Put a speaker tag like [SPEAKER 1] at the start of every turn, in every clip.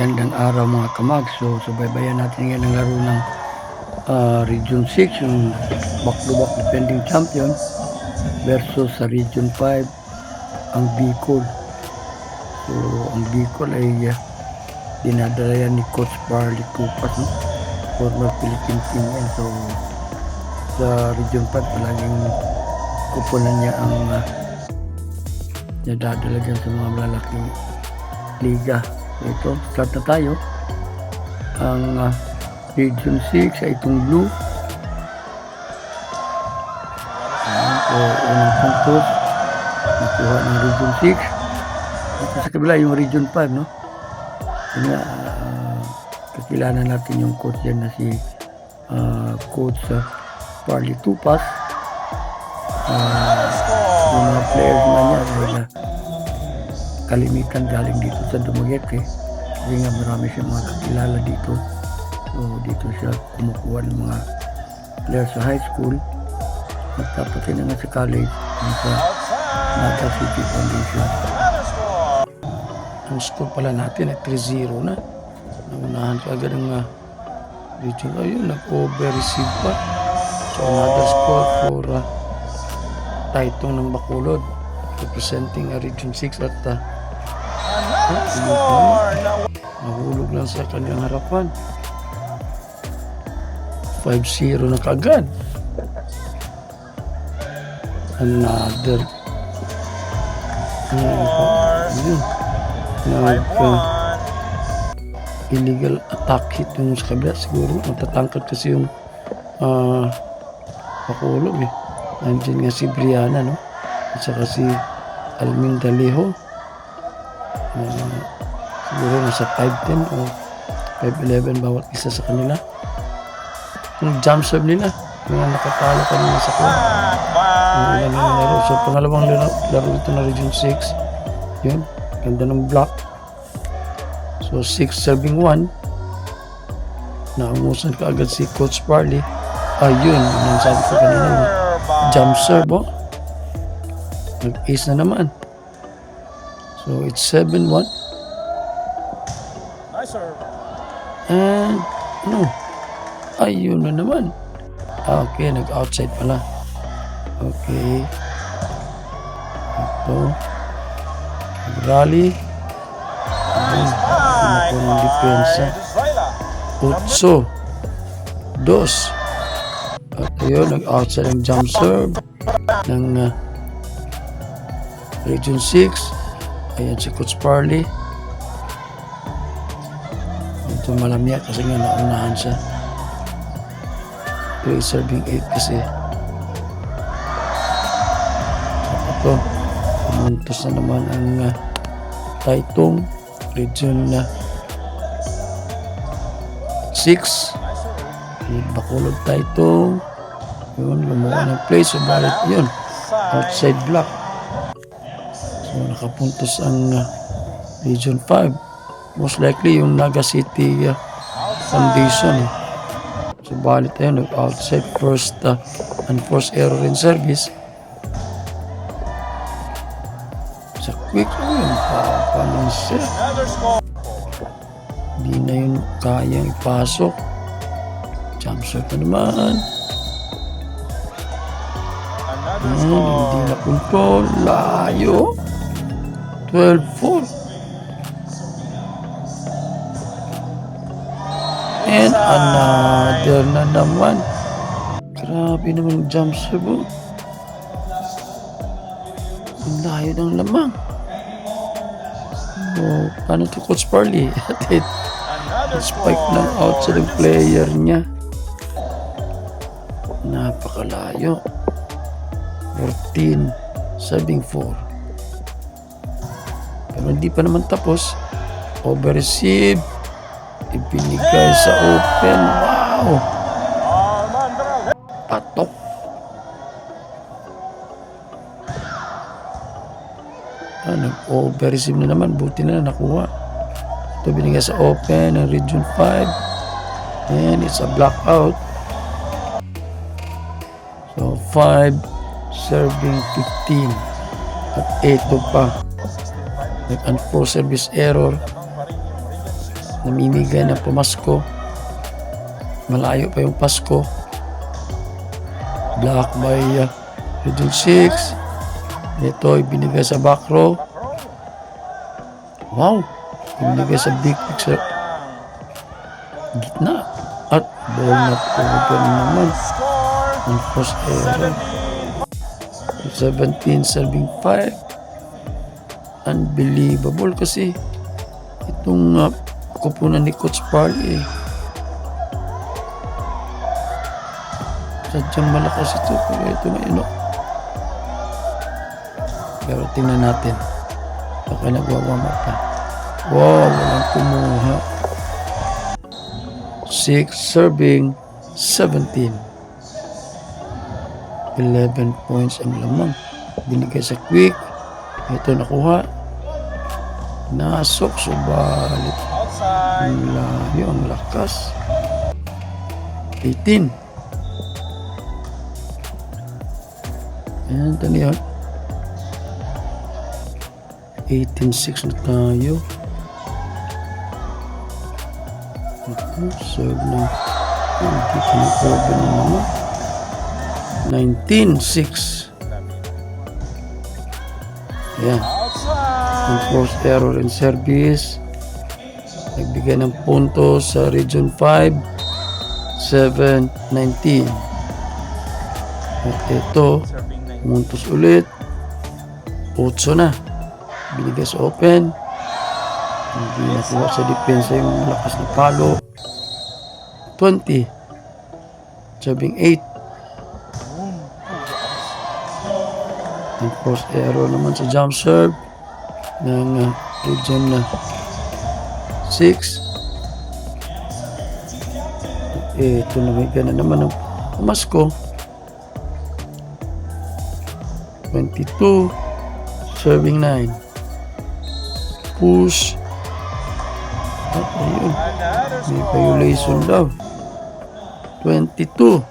[SPEAKER 1] Magandang araw mga kamag. So, subaybayan natin ngayon ang laro ng Region 6, yung back-to-back defending champion versus sa Region 5, ang Bicol. So, ang Bicol ay dinadala yan ni Coach Barley Kupas, no? Former Philippine team yan. So, sa Region 5, palaging kupunan niya ang nadadala dyan sa mga malalaking liga. So, ito, start na tayo. Ang Region 6 ay itong blue. So, unang puntos nakuha ng Region 6. Ito sa kabila yung Region 5, no? Kaya kakilala natin yung coach dyan na si Coach Barley Tupas. Yung mga players na niya ay kalimitan galing dito sa Dumaguete, kasi nga marami siyang mga kakilala dito. So dito siya kumukuha ng mga players sa high school at tapos na nga sa college sa Naga City Foundation.
[SPEAKER 2] Ang score pala natin ay 3-0 na. Naunahan ka agad ng region. Ayun, nag-over-receive pa. So another score for Taitong ng Bacolod, representing Region 6 at nahulog lang sa kanilang harapan. 5-0 na kaagad. Another illegal attack hit yung sa kabila. Siguro matatangkad kasi yung Bacolod eh. Nandiyan nga si Brianna, no? At saka si Almin Dalejo. Siguro nasa 5'10 o 5'11 bawat isa sa kanila. Yung jump serve nila, yung nakatalo kanina sa club. Yung ilan yung laro. So pangalawang laro ito na Region 6. Yun, ganda ng block. So 6 serving 1. Naungusan ka agad si Coach Barley. Ayun, yung sabi ko kanina, no? Jump serve, oh. Nag-ace na naman. So it's 7-1. And ayun na naman. Okay, nag-outside pala. Okay. Ito. Nag-rally. Ayun. Pinako ng depensa. 8-2. At ayun, nag-outside ang jump serve ng Region 6. Ayan si Coach Barley. Ito malamya kasi nga naunahan siya. Play serving 8 kasi. At ito, pumuntos na naman ang Taitong Region 6. Bacolod Taitong. Yun, lumuha ng play. So, balit yun. Outside block. So, nakapuntos ang Region 5. Most likely, yung Naga City Foundation. So, balit yun. Outside first unforced error in service. Sa quick, yun. Papanong siya. Hindi na yun kayang ipasok. Jump shot na naman. Hindi na control. Layo. 12-4. And another na naman. Grabe naman jump shot. Ang layo ng lamang. Oh, paano to Coach Barley? Spike lang out sa player niya. Napakalayo. 14-4. Pero hindi pa naman tapos. Over-receive. Ibinigay sa open. Wow! Patok. Nag-over-receive na naman. Buti na nakuha. Ito binigay sa open ng Region 5. And it's a blackout. So 5 serving 15 at 8 pa. Nag-unforced service error namimigay ng pamasko. Malayo pa yung Pasko. Black by Region 6. Ito ibinigay sa back row. Wow! Ibinigay sa big pick sa gitna. At ball na over naman. Ang first error. 17 serving 5. Unbelievable kasi itong kupunan ni Coach Parley sadyang malakas ito, pero ito na yun. Pero tingnan natin, baka nagwawama pa. Wow, walang kumuha. 6 serving 17. 11 points ang lamang. Binigay sa quick. Ito nakuha. Nasok, subalit ang layo, ang lakas. 18. Ayan, ito na yun. 18-6 na tayo. Serve na. Hindi ka na-open na naman. 19-6. Ayan. Ang forced error in service. Nagbigay ng punto sa Region 5. 7-19. At ito, muntos ulit. 8 na. Binigay sa open. Hindi nakuha sa depensa yung lakas na palo. 20. Serving 8. Ang forced error naman sa jump serve ng Region 6. Ito na may gana naman ng pamasko. 22. Serving 9. Push. At ayun. May violation daw. 22.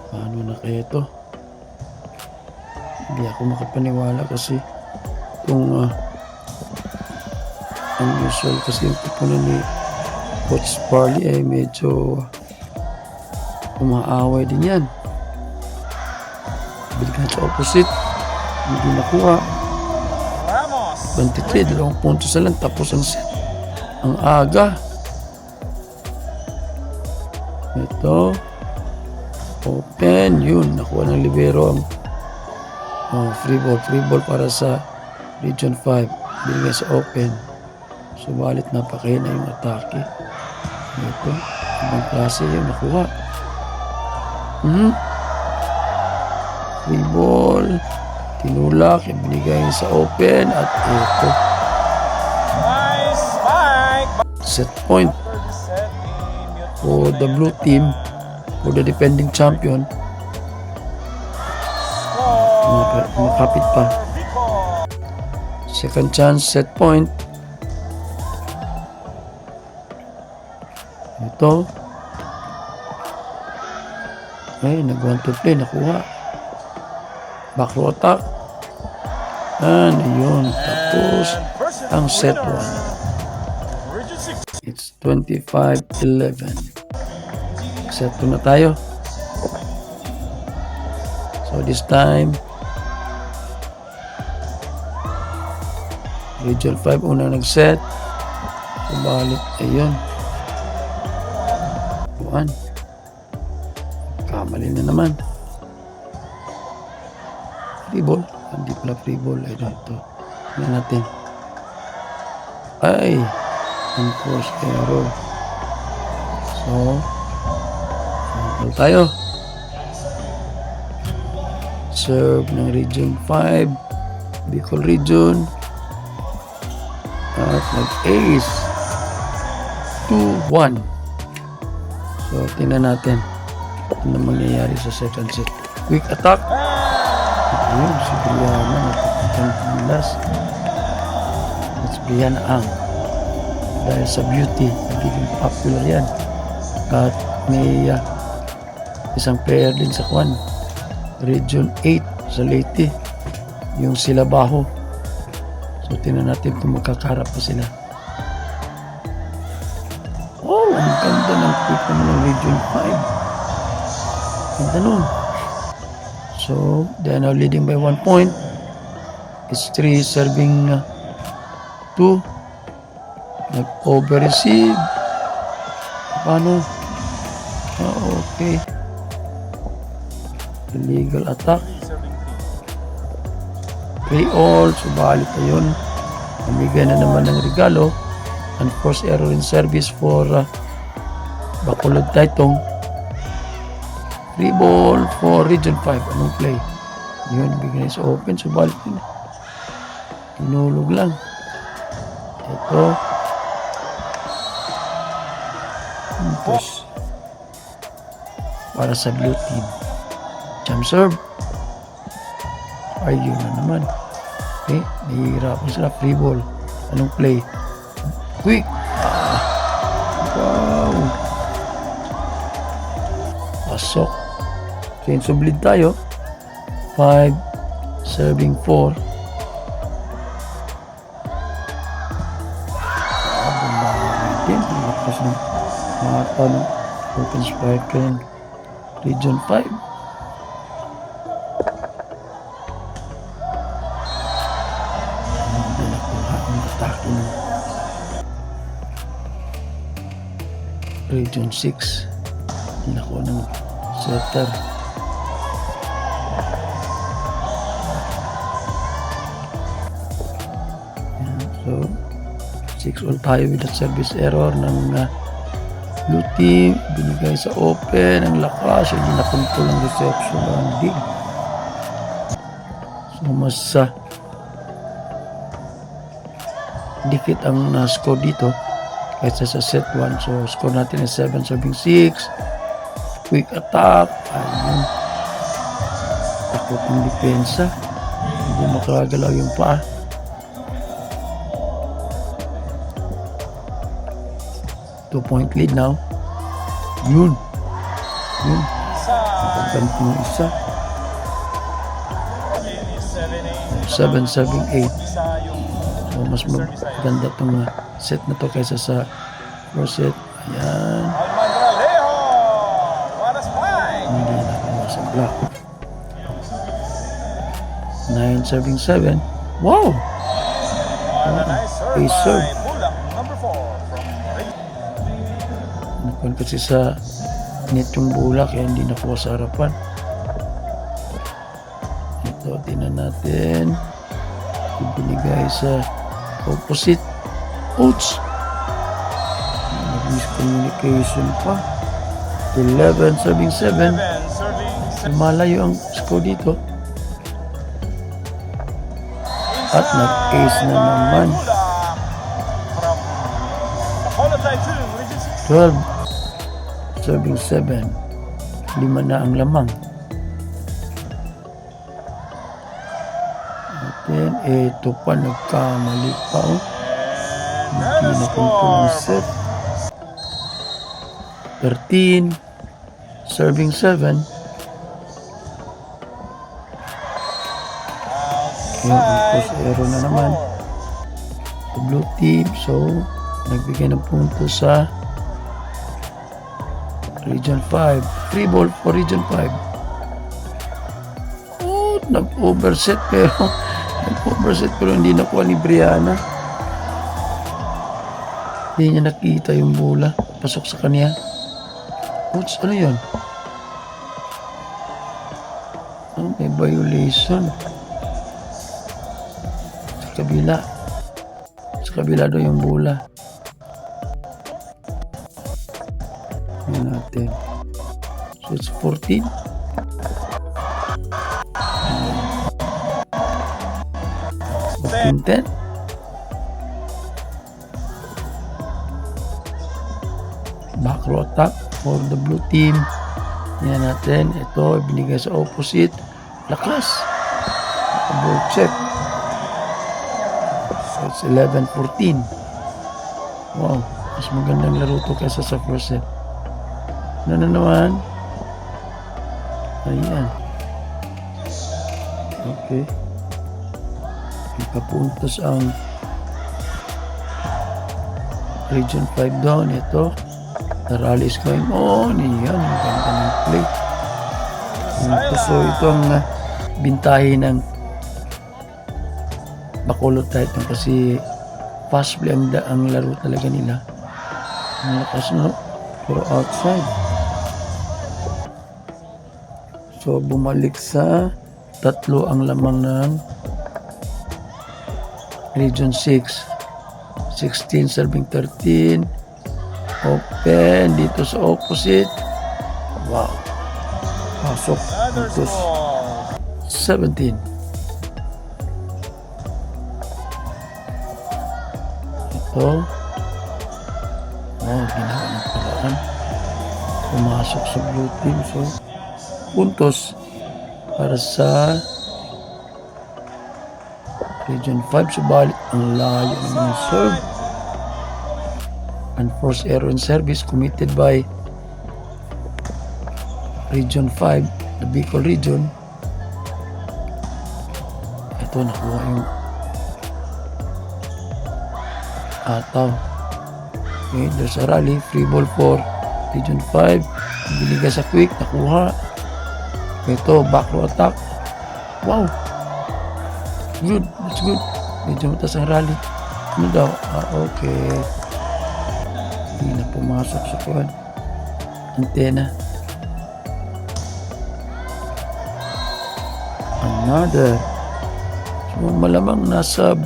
[SPEAKER 2] Paano na kaya ito? Hindi ako makapaniwala kasi kung unusual kasi yung pupunan ni Coach Parley ay medyo umaaway din yan. Binigyan sa opposite, hindi nakuha. 23, 2 puntos na lang tapos ang set. Ang aga. Ito open, yun, nakuha ng libero ang free ball para sa Region 5. Binigay sa open. Subalit napakahina yung atake. Ito, ibang klase yung nakuha. Free ball, tinulak, binigay sa open, at ito. Set point for the blue team, for the defending champion. Makapit pa. Second chance, set point. Ito. Ay, nag-1 to play, nakuha. Back row attack. Ayun. Tapos, ang set 1. It's 25-11. Set 2 na tayo. So, this time, Region 5 una nag-set. Subalit, ayun. 1. Kamali na naman. Free ball. Hindi pala free ball. Ito. Tingnan natin. Ay! Enforced error. So, sample tayo. Serve ng Region 5. Bicol Region. At nag-ace. 2-1. So, tingnan natin ano mangyayari sa second set. Quick attack. Ayun, si Brianna natapitang pilas. At si Brianna ang dahil sa beauty, nagiging popular yan. At may isang player din sa Kwan. Region 8 sa Leyte. Yung sila Baho. So, tingnan natin kung magkakarap pa sila. Pick naman ng Region 5. Ganda nun. So, they are now leading by 1 point. It's 3 serving 2. Nag-over-receive. Paano? Okay. Illegal attack. 3 all. Subalit na yun. Namigay na naman ng regalo. Unforced error in service for Bacolod Taitong. 3 ball for Region 5. Anong play? Yun, bigyan sa open. Subalit yun. Tinulog lang. Ito. Puntos. Para sa blue team. Jump serve. Ay, yun na naman. Okay, nahihirapan sila. Free ball. Anong play? Quick. Wow. Pasok. Change of lead tayo. 5 serving 4. Din lakas ng mata ng open striker ng Region 5. Hindi nakuha ang atake ng Region 6. Hindi nakuha ng setter. So 6 all tayo with that service error ng blue team. Binigay sa open ang lakas, hindi na control ang reception ang dig. So mas dikit ang score dito kaysa sa set 1. So score natin ay 7 serving 6. Quick attack. Ayun, takot ng depensa, hindi makagalaw yung paa. 2-point lead now. Yun. Nakaganti ng isa. 7 serving 8. So mas maganda itong set na to kaysa sa first set. Ayan. Hindi nakuha sa block. 9 serving 7. Wow! Ace serve. Nakuha kasi sa net yung bola kaya hindi nakuha sa harapan. Ito, tinan natin. Ibinigay sa opposite. Ouch! Miscommunication pa. 11 serving 7. Malayo ang score dito. At nag-ace na naman. 12 serving 7. 5 na ang lamang. Then, ito pa, nagkamali pa. Hindi na control ang set. 13 serving 7. Yung post error na naman sa blue team. So, nagbigay ng punto sa Region 5. 3 ball for Region 5. Oh, nag-overset pero hindi nakuha ni Brianna. Hindi niya nakita yung bola. Pasok sa kanya. Ouch, ano yun? Oh, may violation. Sa kabila daw yung bola. Yan natin. So it's 14. Ten. Back row attack for the blue team. Yan natin. Ito, binigay sa opposite. Lakas. Ball check. So it's 11-14. Wow. Mas magandang laro to kaysa sa first set. Ano na naman? Ayan. Okay. Ikapuntos ang Region 5 down. Ito. The rally is going on. Yan, ang ganda ng play. So ito ang bintahe ng Bacolod Titan kasi fast play ang laro talaga nila. Ang lakas, no? Pero outside. So bumalik sa 3 ang lamang ng Region 6. 16 serving 13. Open dito sa opposite. Wow. Pasok dito 17. Ito. Wow, ginawa ng paraan. Pumasok sa blue team. So, puntos para sa Region 5. Subalit ang layo ng serve. Unforced error in service committed by Region 5, the Bicol region. Ito, nakuha yung ataw. Okay, there's a rally. Free ball for Region 5. Biliga sa quick, nakuha. Ito, back row attack. Wow! Good, that's good. Medyo matas ang rally. Ano daw? Okay. Hindi na pumasok sa kuwan. Antena. Another. So, malamang nasa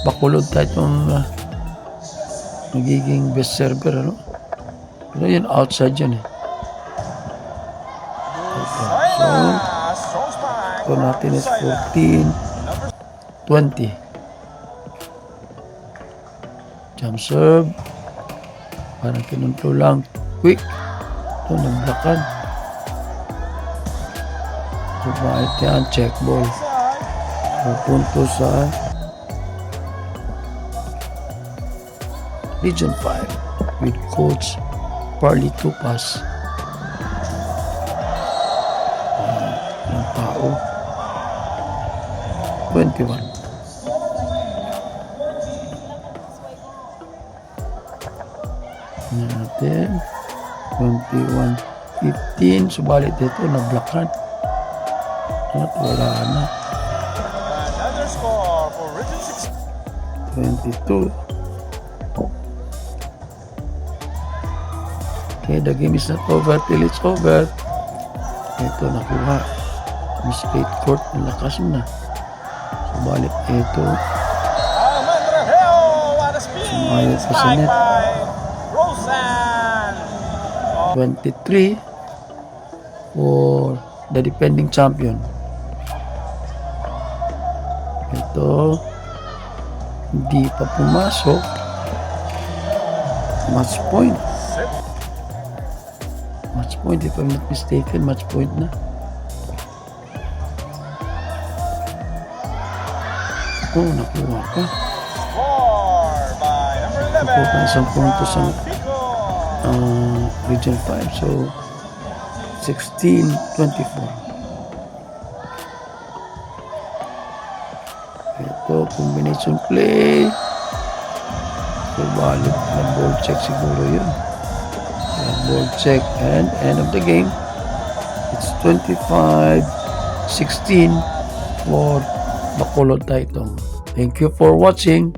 [SPEAKER 2] Bacolod Titan magiging best server, ano? Pero yun, outside yun eh. Okay. So, score natin is 14-20. Jump serve. Parang kinunto lang. Quick. Ito, nagblakan. So, bakit yan? Check ball. Pupunto sa Region 5 with Coach Parley Tupas. Yung tao. 21. Natin 21-15. Subalit dito nablakan at wala na. 22. Okay, the game is not over till it's over. Ito nakuha. Miss 8 court, malakas na. Subalit ito sumayot pa sa net. 23 for the defending champion. Ito hindi pa pumasok. Match point. Match point, if I'm not mistaken, match point na. Oh, nakuha ka. Nakuha ka isang punto sa Region 5. So, 16-24. Ito, combination play. So, balik na ball check siguro yun. Ball check and end of the game. It's 25-16 for Bacolod Titan. Thank you for watching.